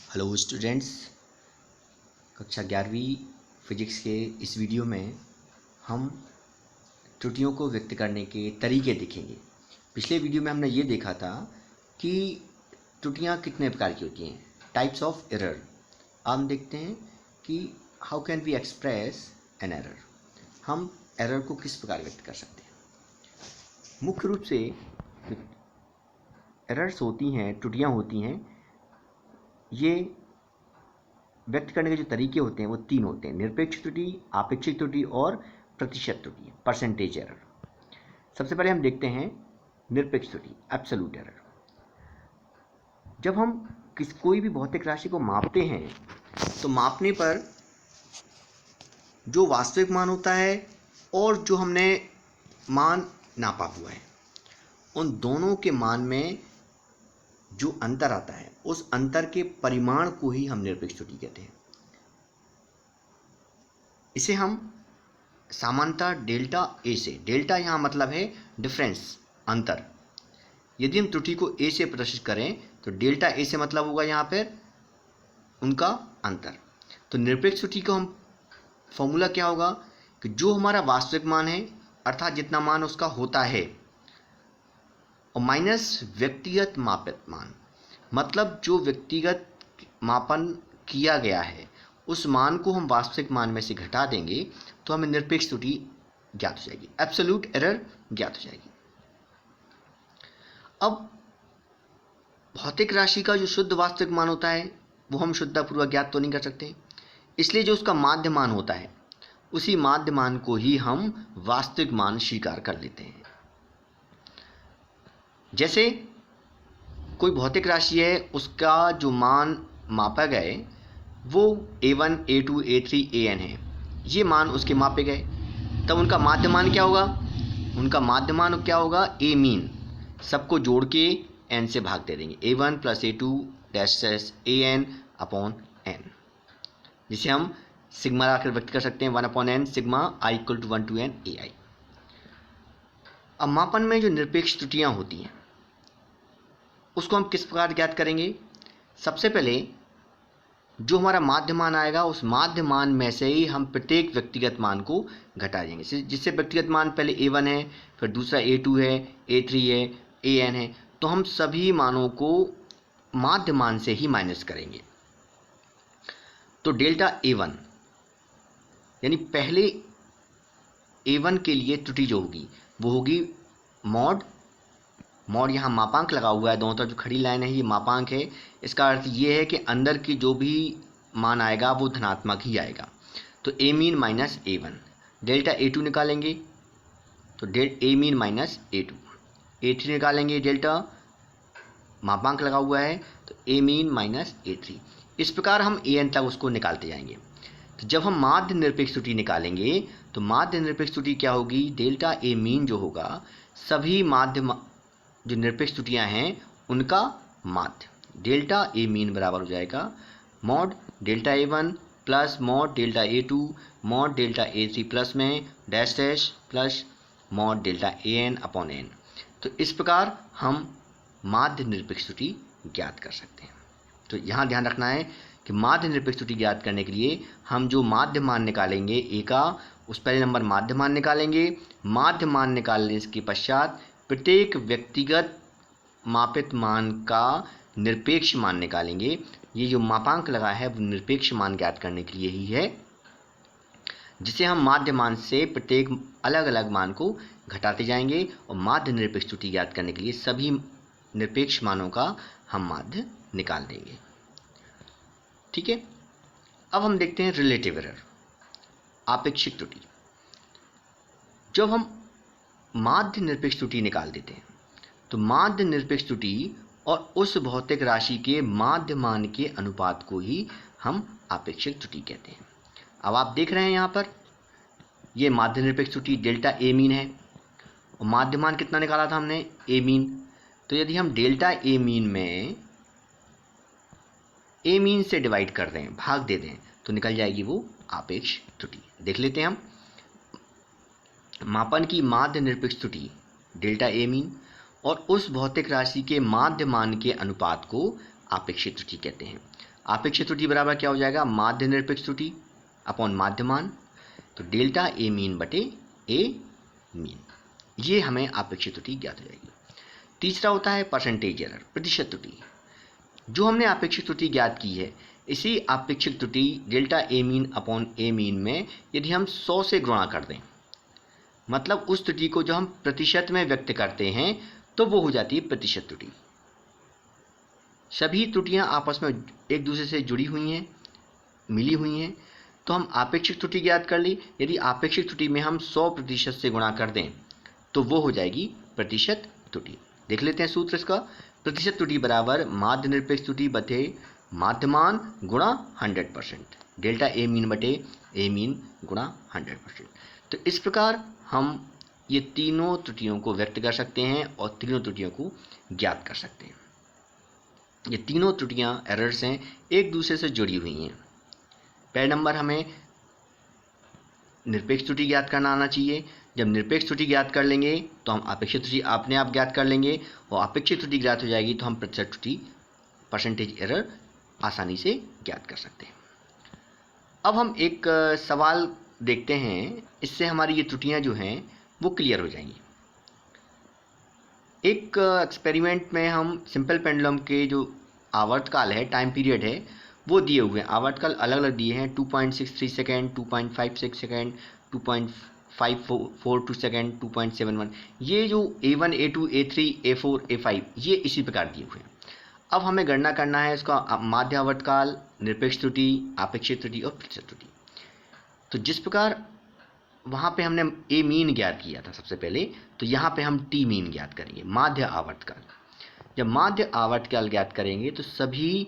Hello students, कक्षा 11वीं physics के इस वीडियो में हम त्रुटियों को व्यक्त करने के तरीके देखेंगे। पिछले वीडियो में हमने ये देखा था कि त्रुटियां कितने प्रकार की होती हैं, टाइप्स ऑफ एरर। अब हम देखते हैं कि how can we express an error, हम एरर को किस प्रकार व्यक्त कर सकते हैं। मुख्य रूप से एरर्स होती हैं, त्रुटियां होती हैं, ये व्यक्त करने के जो तरीके होते हैं वो तीन होते हैं: निरपेक्ष त्रुटि, आपेक्षिक त्रुटि और प्रतिशत त्रुटि, परसेंटेज एरर। सबसे पहले हम देखते हैं निरपेक्ष त्रुटि, एब्सोल्यूट एरर। जब हम कोई भी भौतिक राशि को मापते हैं तो मापने पर जो वास्तविक मान होता है और जो हमने मान नापा हुआ है, उन दोनों के मान में जो अंतर आता है उस अंतर के परिमाण को ही हम निरपेक्ष त्रुटि कहते हैं। इसे हम सामान्यतः डेल्टा ए से, डेल्टा यहाँ मतलब है डिफरेंस, अंतर। यदि हम त्रुटि को ए से प्रदर्शित करें तो डेल्टा ए से मतलब होगा यहाँ पर उनका अंतर। तो निरपेक्ष त्रुटि का हम फॉर्मूला क्या होगा कि जो हमारा वास्तविक मान है, अर्थात जितना मान उसका होता है, और माइनस व्यक्तिगत मापित मान, मतलब जो व्यक्तिगत मापन किया गया है उस मान को हम वास्तविक मान में से घटा देंगे तो हमें निरपेक्ष त्रुटि ज्ञात हो जाएगी, एब्सोल्यूट एरर ज्ञात हो जाएगी। अब भौतिक राशि का जो शुद्ध वास्तविक मान होता है वो हम शुद्धतापूर्वक ज्ञात तो नहीं कर सकते, इसलिए जो उसका माध्य मान होता है उसी माध्य मान को ही हम वास्तविक मान स्वीकार कर लेते हैं। जैसे कोई भौतिक राशि है, उसका जो मान मापा गए वो a1, a2, a3, an है, ये मान उसके मापे गए, तब उनका माध्य मान क्या होगा? उनका माध्य मान क्या होगा? a मीन, सबको जोड़ के n से भाग दे देंगे, a1 plus a2 dash an upon n, जिसे हम सिग्मा आकर व्यक्त कर सकते हैं 1 अपॉन n, सिग्मा i equal to 1 to n ai। अब मापन में जो निरपेक्ष त्रुटियां होती हैं उसको हम किस प्रकार ज्ञात करेंगे? सबसे पहले जो हमारा माध्य मान आएगा उस माध्य मान में से ही हम प्रत्येक व्यक्तिगत मान को घटा देंगे, जिससे व्यक्तिगत मान पहले a1 है, फिर दूसरा a2 है, a3 है, an है, तो हम सभी मानों को माध्य मान से ही माइनस करेंगे। तो डेल्टा a1 यानी पहले a1 के लिए त्रुटि जो होगी वो होगी मॉड, मॉड यहाँ मापांक लगा हुआ है, दोनों तरफ जो खड़ी लाइन है ये मापांक है। इसका अर्थ ये है कि अंदर की जो भी मान आएगा वो धनात्मक ही आएगा। तो a mean minus a1, delta a2 निकालेंगे तो a mean minus a2, a3 निकालेंगे, डेल्टा मापांक लगा हुआ है तो a मीन माइनस a3। इस प्रकार हम an तक उसको निकालते जाएंगे। तो जब हम माध्य निरपेक्ष त्रुटि निकालेंगे तो माध्य निरपेक्ष त्रुटि क्या होगी? डेल्टा a मीन जो होगा सभी माध्य जो निरपेक्ष त्रुटियां हैं उनका माध्य, डेल्टा a मीन बराबर हो जाएगा mod delta a1 plus mod delta a2 mod delta a3 plus में dash dash plus mod delta an upon n। तो इस प्रकार हम माध्य निरपेक्ष त्रुटि ज्ञात कर सकते हैं। तो यहाँ ध्यान रखना है कि माध्य निरपेक्ष त्रुटि ज्ञात करने के लिए हम जो माध्य मान निकालेंगे a का, उस पहले नंबर माध्य मान निकालेंगे। माध्य मान निकालने के पश्चात प्रत्येक व्यक्तिगत मापित मान का निरपेक्ष मान निकालेंगे। ये जो मापांक लगा है वो निरपेक्ष मान ज्ञात करने के लिए ही है, जिसे हम माध्य मान से प्रत्येक अलग अलग मान को घटाते जाएंगे और माध्य निरपेक्ष त्रुटि ज्ञात करने के लिए सभी निरपेक्ष मानों का हम माध्य निकाल देंगे। ठीक है, अब हम देखते हैं रिलेटिव एरर, आपेक्षिक त्रुटि। जब हम माध्य निरपेक्ष त्रुटि निकाल देते हैं तो माध्य निरपेक्ष त्रुटि और उस भौतिक राशि के माध्य मान के अनुपात को ही हम आपेक्षिक त्रुटि कहते हैं। अब आप देख रहे हैं यहाँ पर ये माध्य निरपेक्ष त्रुटि डेल्टा a मीन है और माध्य मान कितना निकाला था हमने? a mean. तो यदि हम डेल्टा a मीन में a मीन से डिवाइड कर दें, भाग दे दें, तो निकल जाएगी वो आपेक्ष त्रुटि। देख लेते हैं हम मापन की माध्य निरपेक्ष त्रुटि डेल्टा a मीन और उस भौतिक राशि के माध्य मान के अनुपात को आपेक्षिक त्रुटि कहते हैं। आपेक्षिक त्रुटि बराबर क्या हो जाएगा, माध्य निरपेक्ष त्रुटि अपॉन माध्यमान, तो डेल्टा ए मीन बटे ए मीन, ये हमें आपेक्षिक त्रुटि ज्ञात हो जाएगी। तीसरा होता है परसेंटेज एरर, प्रतिशत त्रुटि। जो हमने आपेक्षिक त्रुटि ज्ञात की है, इसी आपेक्षिक त्रुटि delta A mean upon A mean में यदि हम 100 से गुणा कर दें, मतलब उस त्रुटि को जो हम प्रतिशत में व्यक्त करते हैं, तो वो हो जाती है प्रतिशत त्रुटि। सभी त्रुटियां आपस में एक दूसरे से जुड़ी हुई हैं, मिली हुई हैं, तो हम आपेक्षिक त्रुटि ज्ञात कर ली। यदि आपेक्षिक त्रुटि में हम 100% से गुणा कर दें तो वो हो जाएगी प्रतिशत त्रुटि। देख लेते हैं सूत्र इसका, प्रतिशत त्रुटि बराबर माध्य निरपेक्ष त्रुटि बटे माध्यमान गुणा 100%, डेल्टा ए मीन बटे ए मीन गुणा 100%। तो इस प्रकार हम ये तीनों त्रुटियों को व्यक्त कर सकते हैं और तीनों त्रुटियों को ज्ञात कर सकते हैं। ये तीनों त्रुटियां एरर्स हैं, एक दूसरे से जुड़ी हुई हैं। पहले नंबर हमें निरपेक्ष त्रुटि ज्ञात करना आना चाहिए। जब निरपेक्ष त्रुटि ज्ञात कर लेंगे तो हम आपेक्षिक त्रुटि अपने आप ज्ञात कर लेंगे, और आपेक्षिक त्रुटि ज्ञात हो जाएगी तो हम प्रतिशत त्रुटि, परसेंटेज एरर आसानी से ज्ञात कर सकते हैं। अब हम एक सवाल देखते हैं, इससे हमारी ये त्रुटियां जो हैं वो क्लियर हो जाएंगी। एक एक्सपेरिमेंट में हम सिंपल पेंडुलम के जो आवर्तकाल है, टाइम पीरियड है, वो दिए हुए हैं। आवर्तकाल अलग अलग दिए हैं, 2.63 सेकेंड, 2.56 सेकेंड, 2.542 सेकेंड, 2.71। ये जो A1, A2, A3, A4, A5 ये इसी प्रकार दिए हुए हैं। अब हमें गणना करना है इसका माध्य आवर्तकाल, निरपेक्ष त्रुटि, आपेक्षिक त्रुटि और प्रतिशत त्रुटि। तो जिस प्रकार वहाँ पे हमने ए मीन ज्ञात किया था सबसे पहले, तो यहाँ पे हम टी मीन ज्ञात करेंगे, माध्य आवर्तकाल। जब माध्य आवर्तकाल ज्ञात करेंगे तो सभी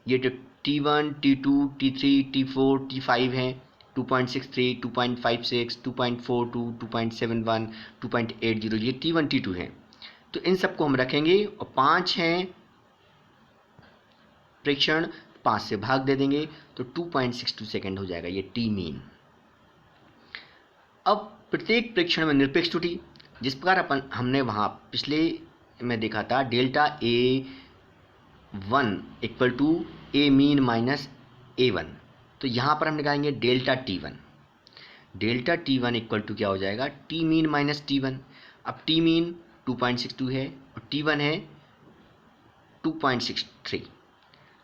ये जो T1, T2, T3, T4, T5 हैं, 2.63, 2.56, 2.42, 2.71, 2.80, ये T1, T2 हैं, तो इन सबको हम रखेंगे और 5 हैं प्रेक्षण, 5 से भाग दे देंगे तो 2.62 सेकेंड हो जाएगा ये टी मीन। अब प्रत्येक प्रेक्षण में निरपेक्ष त्रुटि, जिस प्रकार हमने वहाँ पिछले में देखा था, delta A1 equal to A mean minus A1, तो यहाँ पर हम निकालेंगे delta T1। Delta T1 equal to क्या हो जाएगा, टी मीन माइनस T1। अब टी मीन 2.62 है और T1 है 2.63,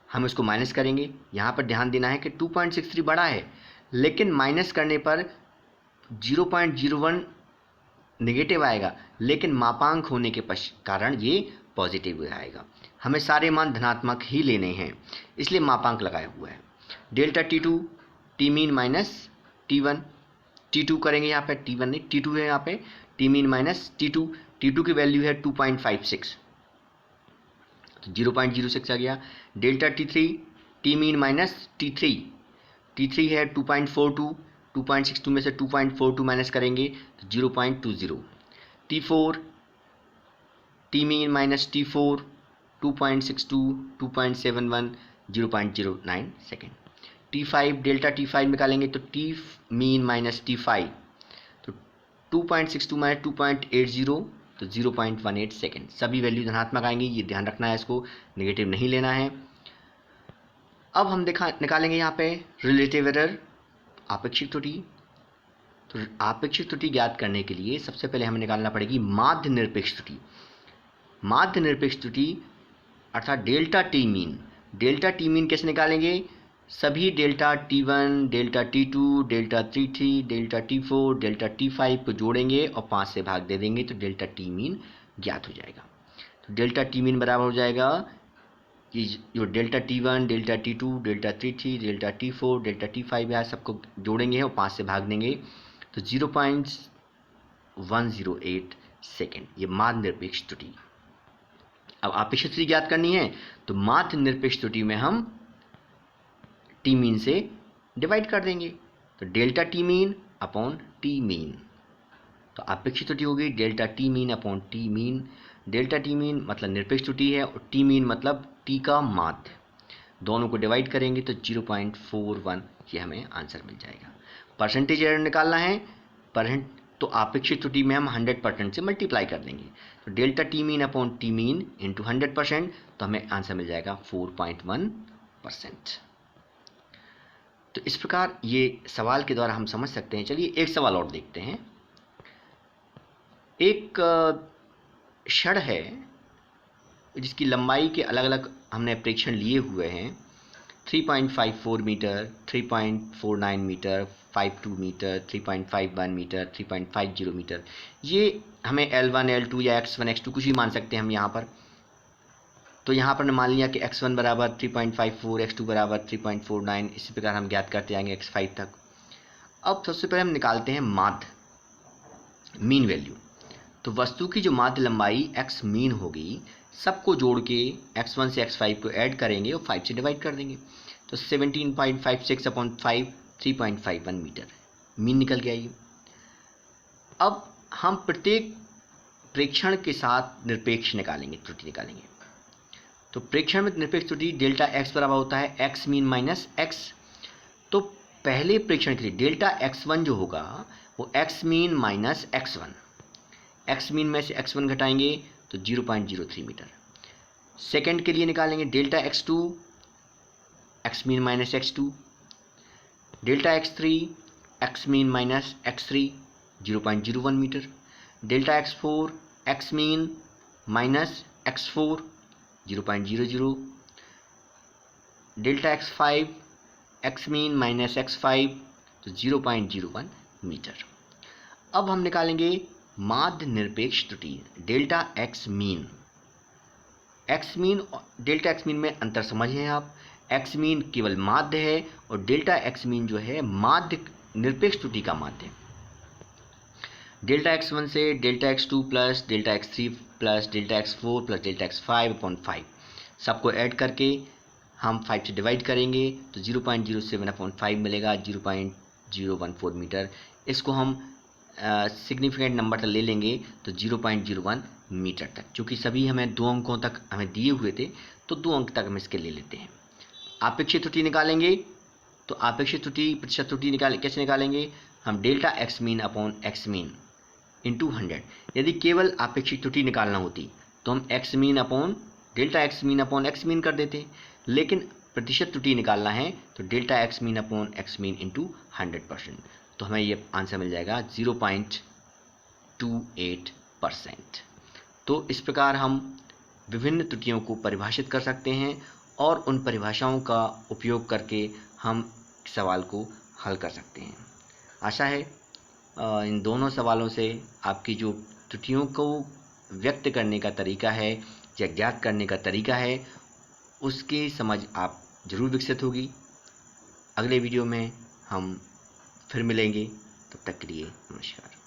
हम इसको माइनस करेंगे। यहाँ पर ध्यान देना है कि 2.63 बड़ा है, लेकिन माइनस करने पर 0.01 नेगेटिव आएगा, लेकिन मापांक होने के कारण ये पॉजिटिव आएगा। हमें सारे मान धनात्मक ही लेने हैं, इसलिए मापांक लगाया हुआ है। Delta T2 T mean minus T1, T2 करेंगे यहाँ पे, T1 नहीं T2 है यहाँ पे, T mean minus T2, T2 की वैल्यू है 2.56, तो 0.06 आ गया। Delta T3 T mean minus T3, T3 है 2.42, 2.62 में से 2.42 माइनस करेंगे तो 0.20। T4 T mean minus T4, 2.62, 2.71, 0.09 second. T5 delta T5 निकालेंगे तो टी मीन माइनस T5, तो 2.62 माइनस 2.80 तो 0.18 सेकेंड। सभी वैल्यू धनात्मक आएंगी, ये ध्यान रखना है, इसको नेगेटिव नहीं लेना है। अब हम निकालेंगे यहाँ पे रिलेटिव एरर, आपेक्षिक त्रुटि। तो आपेक्षिक त्रुटि ज्ञात करने के लिए सबसे पहले हमें निकालना पड़ेगी माध्य निरपेक्ष त्रुटि। माध्य निरपेक्ष त्रुटि अर्थात delta T mean. Delta T mean कैसे निकालेंगे, सभी delta T1, delta T2, delta T3, delta T4, delta T5 को जोड़ेंगे और 5 से भाग दे देंगे तो डेल्टा टी मीन ज्ञात हो जाएगा। तो डेल्टा टी मीन बराबर हो जाएगा कि जो delta T1, delta T2, delta T3, delta T4, delta T5 है, सबको जोड़ेंगे और 5 से भाग देंगे तो 0.108 सेकेंड, ये माध्य निरपेक्ष त्रुटि। अब आपेक्षिक त्रुटि ज्ञात करनी है तो माध्य निरपेक्ष त्रुटि में हम टी मीन से डिवाइड कर देंगे, तो delta T mean upon T mean, तो आपेक्षिक त्रुटि होगी delta T mean upon T mean. Delta T mean मतलब निरपेक्ष त्रुटि है और टी मीन मतलब टी का माध्य, दोनों को डिवाइड करेंगे तो 0.41, ये हमें आंसर मिल जाएगा। परसेंटेज एरर निकालना है, तो आपेक्षिक त्रुटि में हम 100% से मल्टीप्लाई कर देंगे, तो delta T mean upon T mean into 100%, तो हमें आंसर मिल जाएगा 4.1 100%। तो इस प्रकार ये सवाल के द्वारा हम समझ सकते हैं। चलिए एक सवाल और देखते हैं। एक छड़ है जिसकी लंबाई के अलग अलग हमने प्रेक्षण लिए हुए हैं, 3.54 metre, 3.49 metre, 52 metre, 3.51 metre, 3.50 metre. ये हमें L1, L2 या X1, X2 कुछ भी मान सकते हैं हम यहाँ पर। तो यहाँ पर मान लिया कि X1 बराबर 3.54, X2 बराबर 3.49, इसी प्रकार हम ज्ञात करते जाएंगे X5 तक। अब सबसे पहले हम निकालते हैं माध्य, मीन वैल्यू। तो वस्तु की जो माध्य लंबाई x मीन होगी, सबको जोड़ के x1 से x5 को ऐड करेंगे और 5 से डिवाइड कर देंगे। तो 17.56 अपॉन 5, 3.51 मीटर मीन निकल गया ये। अब हम प्रत्येक प्रेक्षण के साथ निरपेक्ष निकालेंगे, त्रुटि निकालेंगे। तो प्रेक्षण में निरपेक्ष त्रुटि डेल्टा x बराबर होता है x मीन माइनस x। तो पहले प्रेक्षण के लिए डेल्टा x1 जो होगा वो x mean minus x1, x mean में से x1 घटाएंगे तो 0.03 मीटर। सेकंड के लिए निकालेंगे delta x2, x mean minus x2, delta x3, x mean minus x3, 0.01 metre, delta x4, x mean minus x4, 0.00, delta x5, x mean minus x5 तो 0.01 metre. अब हम निकालेंगे माध्य निरपेक्ष त्रुटि delta x mean. x mean delta x mean में अंतर समझिए आप, x मीन केवल माध्य है और डेल्टा x मीन जो है माध्य निरपेक्ष त्रुटि का माध्य। डेल्टा x1 से delta x2 plus delta x3 plus delta x4 plus delta x5 upon 5 सबको ऐड करके हम 5 से डिवाइड करेंगे तो 0.07 अपॉन 5 मिलेगा, 0.014 मीटर। इसको हम सिग्निफिकेंट नंबर तक ले लेंगे तो 0.01 मीटर तक, क्योंकि सभी हमें 2 अंकों तक हमें दिए हुए थे तो 2 अंक तक हम इसके ले लेते हैं। आपेक्षिक त्रुटि निकालेंगे तो आपेक्षिक त्रुटि प्रतिशत त्रुटि कैसे निकालेंगे हम, delta x mean upon x mean into 100। यदि केवल आपेक्षिक त्रुटि निकालना होती तो हम x mean upon delta x mean upon x mean कर देते, लेकिन प्रतिशत त्रुटि निकालना है तो delta x mean upon x mean into 100%। तो हमें ये आंसर मिल जाएगा 0.28%। तो इस प्रकार हम विभिन्न त्रुटियों को परिभाषित कर सकते हैं और उन परिभाषाओं का उपयोग करके हम सवाल को हल कर सकते हैं। आशा है इन दोनों सवालों से आपकी जो त्रुटियों को व्यक्त करने का तरीका है या ज्ञात करने का तरीका है उसकी समझ आप जरूर विकसित होगी। अगले वीडियो में हम फिर मिलेंगे, तब तक के लिए नमस्कार।